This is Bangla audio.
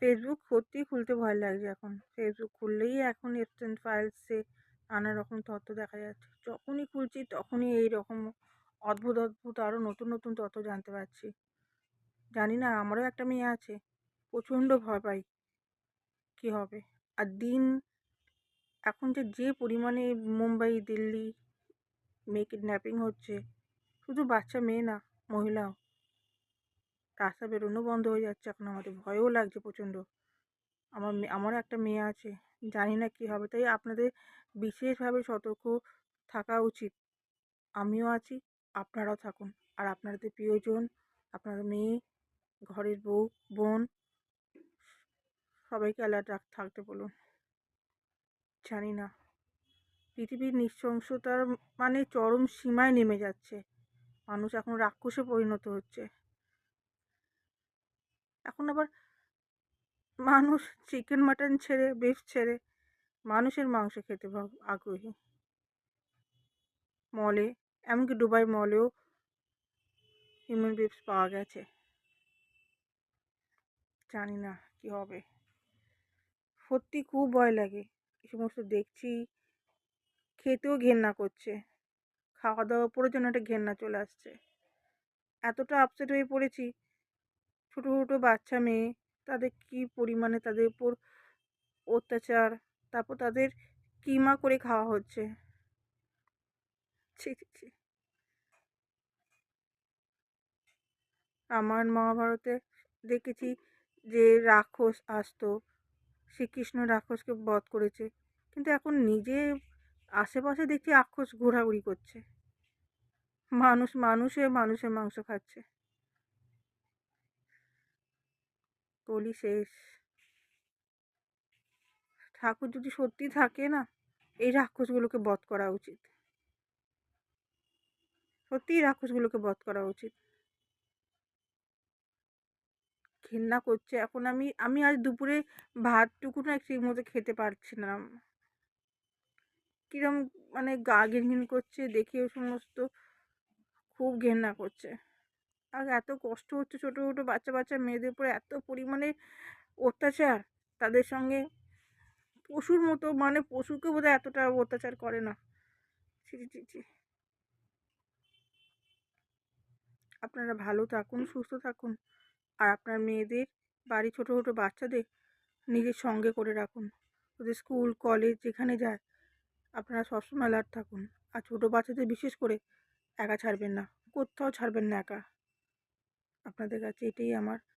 ফেসবুক সত্যিই খুলতে ভয় লাগছে এখন। ফেসবুক খুললেই এখন এবসেন্ট ফাইলসে নানা রকম তথ্য দেখা যাচ্ছে। যখনই খুলছি তখনই এইরকম অদ্ভুত, অদ্ভুত আরও নতুন, নতুন তথ্য জানতে পারছি। জানি না, আমারও একটা মেয়ে আছে। প্রচণ্ড ভয় পাই কী হবে। আর দিন এখন যে পরিমাণে মুম্বাই, দিল্লি মেয়ে কিডন্যাপিং হচ্ছে, শুধু বাচ্চা মেয়ে না, মহিলাও। রাস্তা বেরোনো বন্ধ হয়ে যাচ্ছে এখন, আমাদের ভয়ও লাগছে প্রচণ্ড। আমারও একটা মেয়ে আছে, জানি না কী হবে। তাই আপনাদের বিশেষভাবে সতর্ক থাকা উচিত। আমিও আছি, আপনারাও থাকুন। আর আপনাদের প্রিয়জন, আপনার মেয়ে, ঘরের বউ, বোন, সবাইকে অ্যালার্ট থাকতে বলুন। জানি না, পৃথিবীর নৃশংসতার মানে চরম সীমায় নেমে যাচ্ছে। মানুষ এখন রাক্ষসে পরিণত হচ্ছে। এখন আবার মানুষ চিকেন মাটন ছেড়ে, বিফ ছেড়ে মানুষের মাংস খেতে আগ্রহী। মলে, এমনকি দুবাই মলেও হিউম্যান বিফস পাওয়া গেছে। জানি না কী হবে। সত্যি খুব ভয় লাগে এই সমস্ত দেখছি। খেতেও ঘেন্না করছে, খাওয়া দাওয়ার উপরে যেন একটা ঘেন্না চলে আসছে। এতটা আপসেট হয়ে পড়েছি। ছোটো ছোটো বাচ্চা মেয়ে, তাদের কী পরিমাণে তাদের উপর অত্যাচার, তারপর তাদের কিমা করে খাওয়া হচ্ছে। ছি ছি ছি। রামায়ণ মহাভারতে দেখেছি যে রাক্ষস আসতো, শ্রীকৃষ্ণ রাক্ষসকে বধ করেছে, কিন্তু এখন নিজে আশেপাশে দেখছি রাক্ষস ঘোরাঘুরি করছে। মানুষের মাংস খাচ্ছে। কলি শেষ। ঠাকুর যদি সত্যি থাকে না, এই রাক্ষসগুলোকে বধ করা উচিত। সত্যিই রাক্ষসগুলোকে বধ করা উচিত। ঘেন্না করছে এখন। আমি আজ দুপুরে ভাতটুকু না ঠিক মতো খেতে পারছি না। কিরম মানে গা ঘিনঘিন করছে দেখে, সমস্ত খুব ঘেন্না করছে। আর এত কষ্ট হচ্ছে ছোটো ছোটো বাচ্চা বাচ্চা মেয়েদের উপরে, এত পরিমাণে অত্যাচার। তাদের সঙ্গে পশুর মতো, মানে পশুকে বোধহয় এতটা অত্যাচার করে না। ছি ছি ছি। আপনারা ভালো থাকুন, সুস্থ থাকুন। আর আপনার মেয়েদের, বাড়ি ছোটো ছোটো বাচ্চাদের নিজের সঙ্গে করে রাখুন। ওদের স্কুল কলেজ যেখানে যায় আপনারা সবসময় অ্যালার্ট থাকুন। আর ছোটো বাচ্চাদের বিশেষ করে একা ছাড়বেন না, কোথাও ছাড়বেন না একা। আপনাদের কাছে এটাই আমার